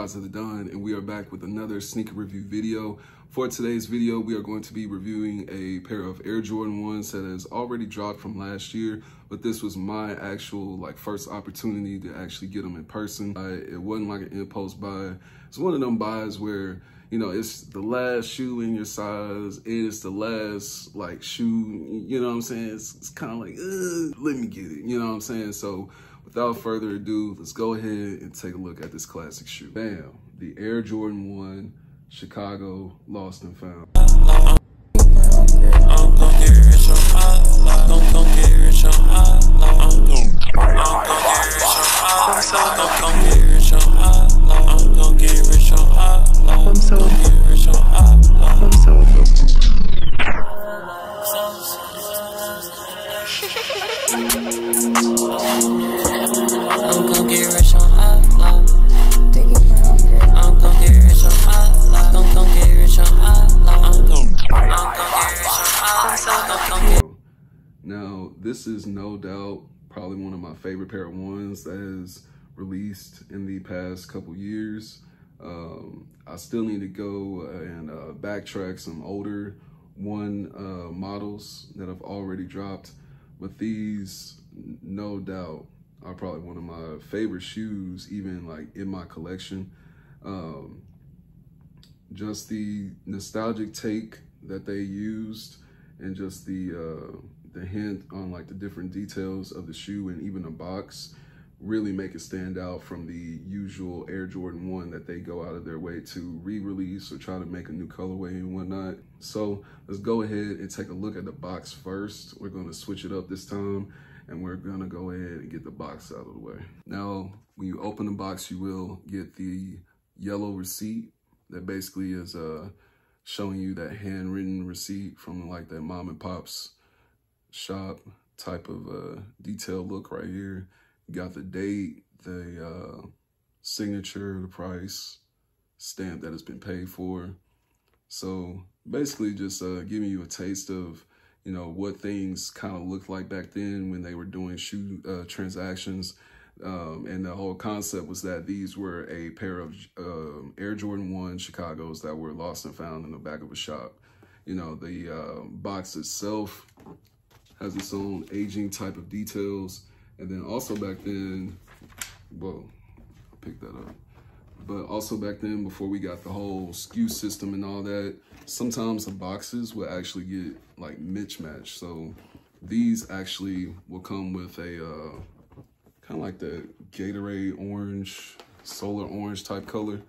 Rise of the Don, and we are back with another sneaker review video. For today's video, we are going to be reviewing a pair of Air Jordan 1s that has already dropped from last year, but this was my actual first opportunity to actually get them in person. It wasn't like an impulse buy. It's one of them buys where, you know, it's the last shoe in your size. It's the last shoe, you know what I'm saying? It's kind of like, let me get it, you know what I'm saying? So without further ado, let's go ahead and take a look at this classic shoe. Bam, the Air Jordan 1 Chicago Lost and Found. Now, this is no doubt probably one of my favorite pair of ones that has released in the past couple years. I still need to go and backtrack some older models that have already dropped, but these, no doubt, are probably one of my favorite shoes, even in my collection. Just the nostalgic take that they used, and just the hint on the different details of the shoe and even the box really make it stand out from the usual Air Jordan 1 that they go out of their way to re-release or try to make a new colorway and whatnot. So let's go ahead and take a look at the box first. We're going to switch it up this time, and we're going to go ahead and get the box out of the way. Now, when you open the box, you will get the yellow receipt that basically is showing you that handwritten receipt from that mom and pop's shop type of detailed look right here. You got the date, the signature, the price, stamp that has been paid for. So basically just giving you a taste of, you know, what things kind of looked like back then when they were doing shoe transactions. And the whole concept was that these were a pair of Air Jordan 1 Chicagos that were lost and found in the back of a shop. You know, the box itself has its own aging type of details. And then also back then, whoa, I'll pick that up. But also back then, before we got the whole SKU system and all that, sometimes the boxes would actually get mismatched. So these actually will come with a kind of like the Gatorade orange, solar orange type color.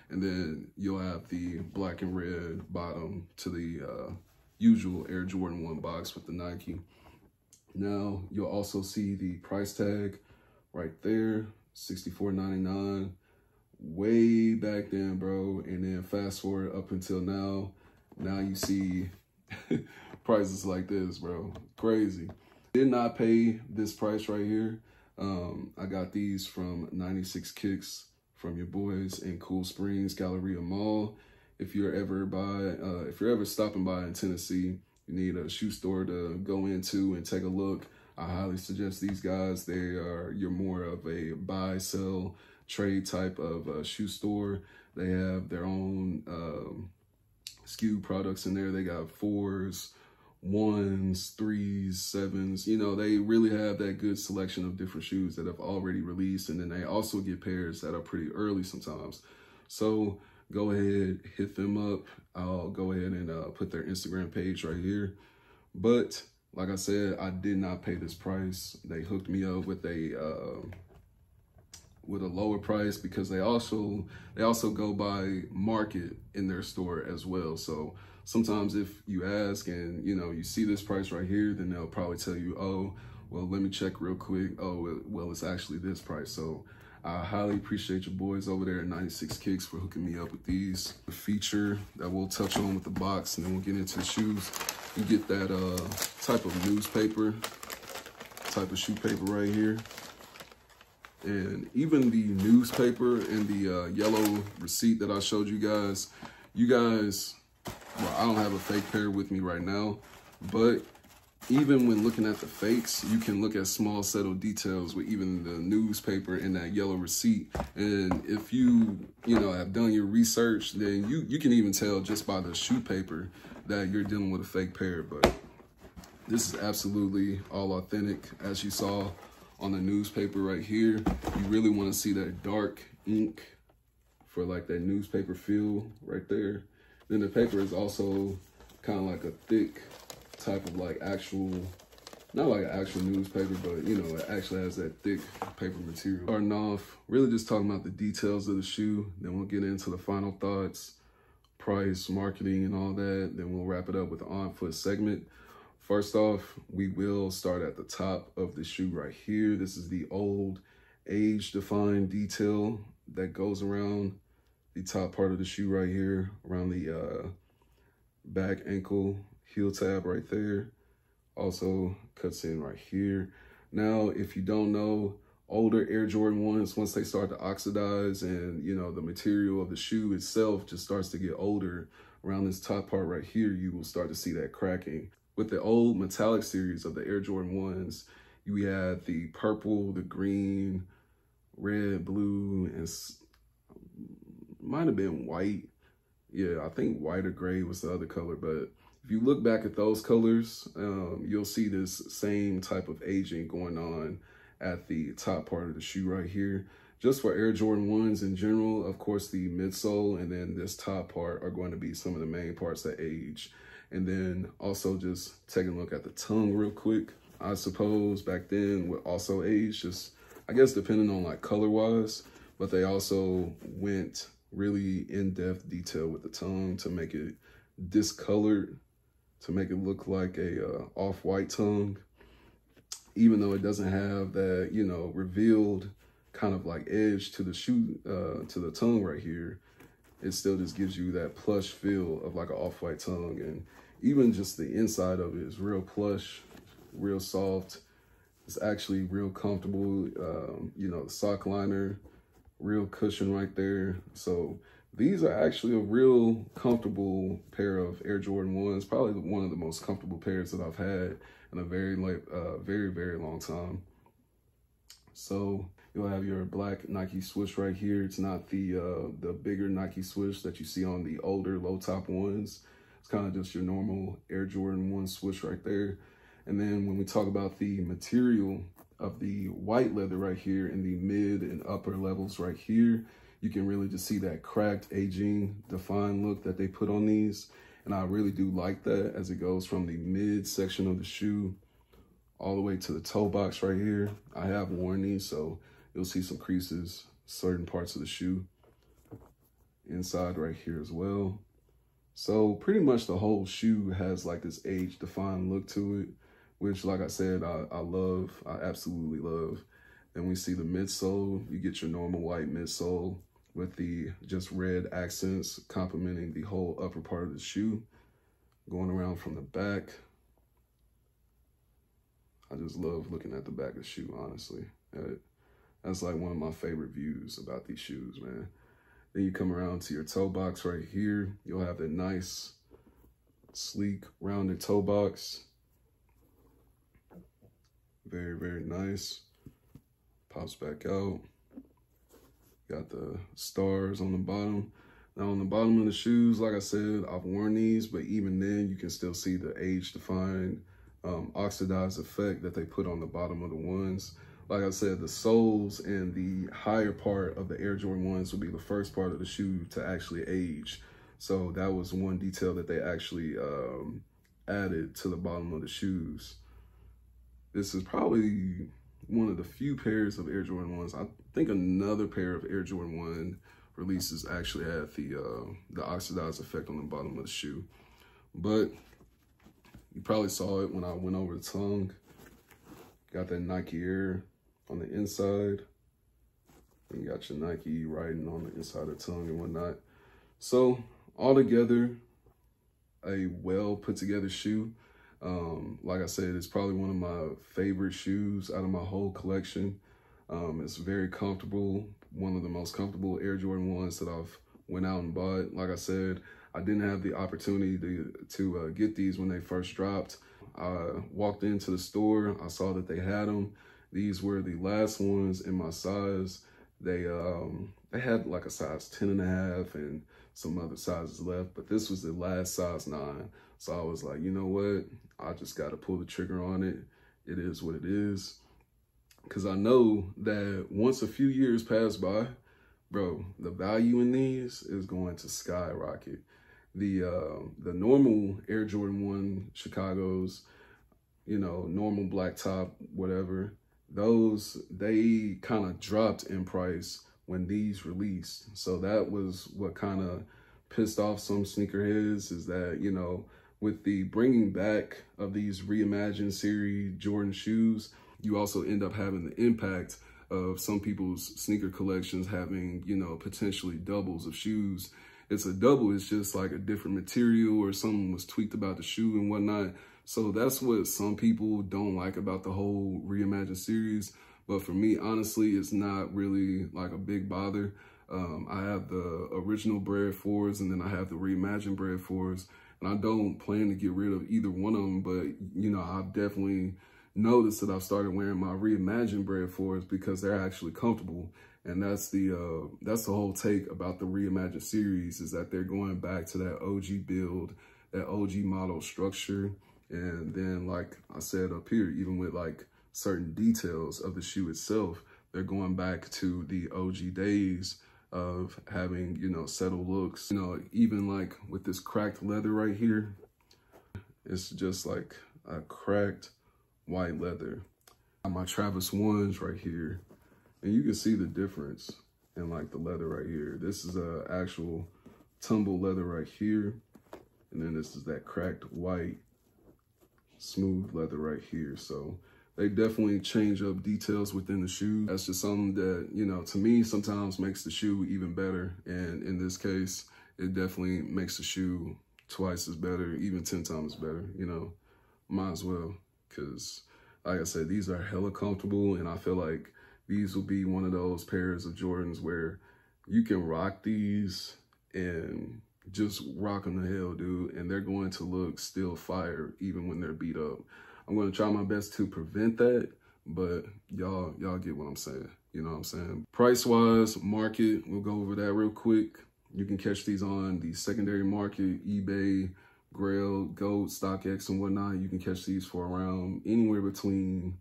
And then you'll have the black and red bottom to the usual Air Jordan 1 box with the Nike. Now, you'll also see the price tag right there, $64.99. Way back then, bro. And then fast forward up until now. Now you see prices like this, bro. Crazy. Did not pay this price right here. I got these from 96 Kicks from your boys in Cool Springs Galleria Mall. If you're ever stopping by in Tennessee, you need a shoe store to go into and take a look, I highly suggest these guys. You're more of a buy, sell, trade type of shoe store. They have their own SKU products in there. They got 4s, 1s, 3s, 7s. You know, they really have that good selection of different shoes that have already released. And then they also get pairs that are pretty early sometimes. So go ahead, hit them up. I'll go ahead and put their Instagram page right here. But like I said, I did not pay this price. They hooked me up with a lower price because they also go by market in their store as well. So sometimes if you ask and you see this price right here, then they'll probably tell you, oh, well, let me check real quick. Oh, well, it's actually this price. So I highly appreciate your boys over there at 96 Kicks for hooking me up with these. The feature that we'll touch on with the box, and then we'll get into the shoes. You get that type of newspaper, type of shoe paper right here. And even the newspaper and the yellow receipt that I showed you guys, well, I don't have a fake pair with me right now, but even when looking at the fakes, you can look at small subtle details with even the newspaper and that yellow receipt. And if you have done your research, then you can even tell just by the shoe paper that you're dealing with a fake pair. But this is absolutely all authentic, as you saw on the newspaper right here. You really want to see that dark ink for like that newspaper feel right there. Then the paper is also kind of like a thick type of like actual, not like an actual newspaper, but it actually has that thick paper material. Starting off, really just talking about the details of the shoe. Then we'll get into the final thoughts, price, marketing, and all that. Then we'll wrap it up with the on-foot segment. First off, we will start at the top of the shoe right here. This is the old age-defined detail that goes around the top part of the shoe right here, around the back ankle heel tab right there. Also cuts in right here. Now, if you don't know, older Air Jordan 1s, once they start to oxidize and the material of the shoe itself just starts to get older, around this top part right here, you will start to see that cracking. With the old metallic series of the Air Jordan 1s, you had the purple, the green, red, blue, and might have been white. Yeah, I think white or gray was the other color. But if you look back at those colors, you'll see this same type of aging going on at the top part of the shoe right here. Just for Air Jordan 1s in general, of course, the midsole and then this top part are going to be some of the main parts that age. And then also just taking a look at the tongue real quick. I suppose back then would also age, just I guess depending on like color wise, but they also went really in-depth detail with the tongue to make it discolored, to make it look like a off-white tongue, even though it doesn't have that, revealed kind of like edge to the shoe, to the tongue right here. It still just gives you that plush feel of like an off-white tongue. And even just the inside of it is real plush, real soft. It's actually real comfortable. The sock liner, real cushion right there. So these are actually a real comfortable pair of Air Jordan 1s, probably one of the most comfortable pairs that I've had in a very, very long time. So you'll have your black Nike swoosh right here. It's not the bigger Nike swoosh that you see on the older low top 1s. It's kind of just your normal Air Jordan 1 swoosh right there. And then when we talk about the material of the white leather right here in the mid and upper levels right here, you can really just see that cracked, aging, defined look that they put on these. And I really do like that, as it goes from the mid section of the shoe all the way to the toe box right here. I have worn these, so you'll see some creases, certain parts of the shoe. Inside right here as well. So pretty much the whole shoe has like this age-defined look to it, which, like I said, I love. I absolutely love. Then we see the midsole. You get your normal white midsole with the just red accents complementing the whole upper part of the shoe. Going around from the back. I just love looking at the back of the shoe, honestly. That's like one of my favorite views about these shoes, man. Then you come around to your toe box right here. You'll have that nice, sleek, rounded toe box. Very, very nice. Pops back out. Got the stars on the bottom. Now on the bottom of the shoes, like I said, I've worn these, but even then you can still see the age-defined oxidized effect that they put on the bottom of the ones. Like I said, the soles and the higher part of the Air Jordan 1s would be the first part of the shoe to actually age. So that was one detail that they actually added to the bottom of the shoes. This is probably one of the few pairs of Air Jordan 1s. I think another pair of Air Jordan 1 releases actually had the oxidized effect on the bottom of the shoe. But you probably saw it when I went over the tongue. Got that Nike Air on the inside. And you got your Nike writing on the inside of the tongue and whatnot. So altogether, a well put together shoe. Like I said, it's probably one of my favorite shoes out of my whole collection. It's very comfortable. One of the most comfortable Air Jordan 1s that I've went out and bought. Like I said, I didn't have the opportunity to get these when they first dropped. I walked into the store, I saw that they had them. These were the last ones in my size. They had like a size 10.5 and some other sizes left, but this was the last size 9. So I was like, you know what? I just got to pull the trigger on it. It is what it is. Because I know that once a few years pass by, bro, the value in these is going to skyrocket. The normal Air Jordan 1 Chicago's, you know, normal black top, whatever, those, they kind of dropped in price when these released. So that was what kind of pissed off some sneakerheads, is that, you know, with the bringing back of these reimagined series Jordan shoes, you also end up having the impact of some people's sneaker collections having, you know, potentially doubles of shoes. It's a double, it's just like a different material or something was tweaked about the shoe and whatnot. So that's what some people don't like about the whole reimagined series. But for me, honestly, it's not really like a big bother. I have the original Bred 4s and then I have the reimagined Bred 4s. And I don't plan to get rid of either one of them, but, you know, I've definitely noticed that I've started wearing my reimagined Bred 4s because they're actually comfortable. And that's the whole take about the reimagined series, is that they're going back to that OG build, that OG model structure. And then, like I said up here, even with like certain details of the shoe itself, they're going back to the OG days of having, you know, settled looks. You know, even like with this cracked leather right here, it's just like a cracked white leather. My Travis 1s right here, and you can see the difference in like the leather right here. This is a actual tumble leather right here, and then this is that cracked white smooth leather right here. So they definitely change up details within the shoe. That's just something that, you know, to me sometimes makes the shoe even better. And in this case, it definitely makes the shoe twice as better, even 10 times better, you know, might as well. Cause like I said, these are hella comfortable, and I feel like these will be one of those pairs of Jordans where you can rock these and just rock them to hell, dude. And they're going to look still fire even when they're beat up. I'm going to try my best to prevent that, but y'all get what I'm saying. You know what I'm saying? Price-wise, market, we'll go over that real quick. You can catch these on the secondary market, eBay, Grail, Goat, StockX, and whatnot. You can catch these for around anywhere between,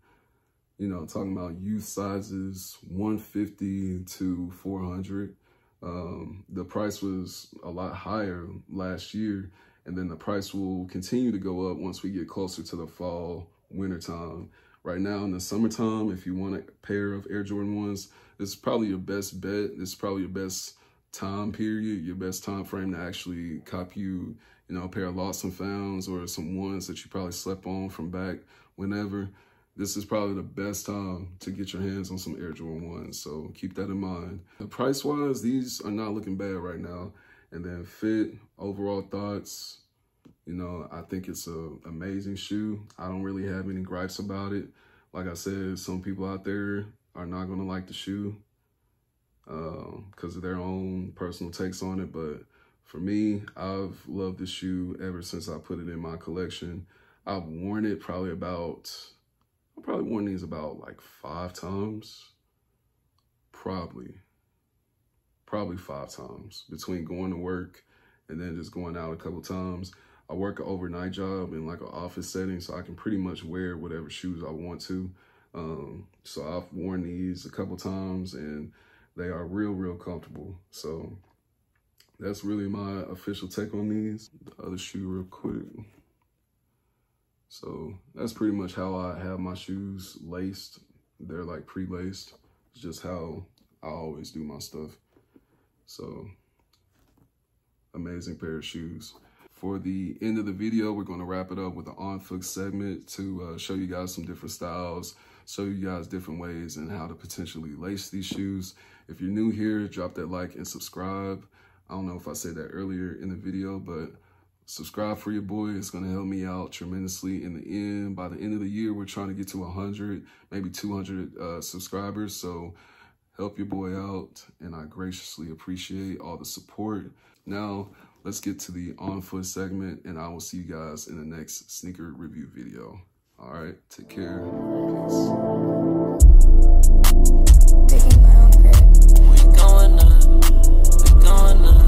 you know, talking about youth sizes, 150 to 400. The price was a lot higher last year, and then the price will continue to go up once we get closer to the fall, winter time. Right now in the summertime, if you want a pair of Air Jordan 1s, this is probably your best bet. This is probably your best time period, your best time frame to actually cop you, you know, a pair of lost and founds or some ones that you probably slept on from back whenever. This is probably the best time to get your hands on some Air Jordan 1s, so keep that in mind. Price-wise, these are not looking bad right now. And then fit, overall thoughts, you know, I think it's an amazing shoe. I don't really have any gripes about it. Like I said, some people out there are not going to like the shoe because of their own personal takes on it. But for me, I've loved this shoe ever since I put it in my collection. I've worn it probably worn these about like 5 times. Probably 5 times between going to work and then just going out a couple times. I work an overnight job in like an office setting, so I can pretty much wear whatever shoes I want to. So I've worn these a couple times and they are real comfortable. So that's really my official take on these. The other shoe real quick. So that's pretty much how I have my shoes laced. They're like pre-laced. It's just how I always do my stuff. So amazing pair of shoes. For the end of the video, we're going to wrap it up with an on foot segment to show you guys some different styles, show you guys different ways and how to potentially lace these shoes. If you're new here, drop that like and subscribe. I don't know if I said that earlier in the video, but subscribe for your boy. It's going to help me out tremendously in the end. By the end of the year, we're trying to get to 100, maybe 200 subscribers. So help your boy out, and I graciously appreciate all the support. Now, let's get to the on foot segment, and I will see you guys in the next sneaker review video. All right, take care. Peace. Taking my own grip. We going up, we going up,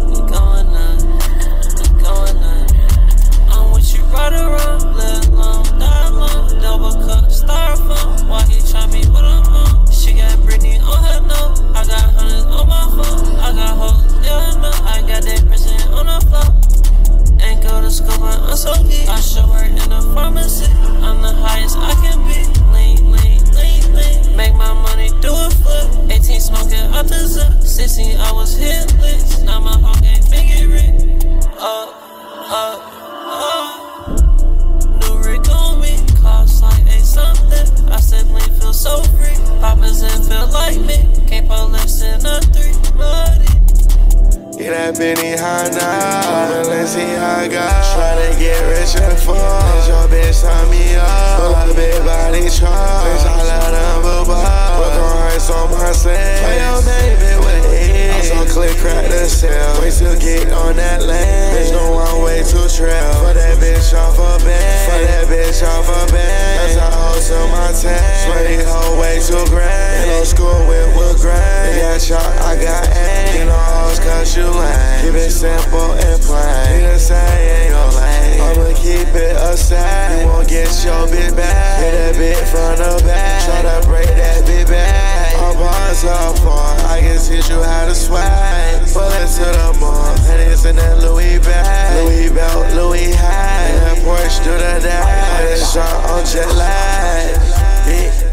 we going up, we going up. I'm with you right around, live long, die long, double cup, styrofoam. Why he try me what I'm on? She got Britney on her nose, I got hundreds on my phone. I got hoes, yeah I know, I got that prison on the floor. Ain't go to school but I'm so geek. I should work in the pharmacy, I'm the highest I can be. Lean, lean, lean, lean, make my money do a flip. 18 smoking out the zip, 16 I was hitting licks. Now my whole game make it rich. New rig on me, cost like a something. I said lean feel so free, poppers and feel like me. Can't pull less than a 3, buddy. Get that Benny high now, let's see how I got. Tryna get rich and full, let your bitch turn me up. Pull up big body truck, bitch I let them boo-boo. Work on rights on my set, play your baby with it. I'm so click crack the cell, wait till get on that land. Bitch know I'm way too trail, for that bitch off a bed, for that bitch off a bed. That's a hoe to my tank, sweaty hoe way too grand. In old school with wood grain, got shot, I got aim. You know hoes cause you lame, keep it simple and plain. Niggas say ain't gon' lame, I'ma keep it aside. You won't get your bitch back, hit that bitch from the back, try to break that bitch back. I'm bars up for, I can teach you how to swag. Bullet to the mall, pennies in that Louis bag, Louis belt, Louis hat, and that Porsche do the dash. I just shot on jet lag.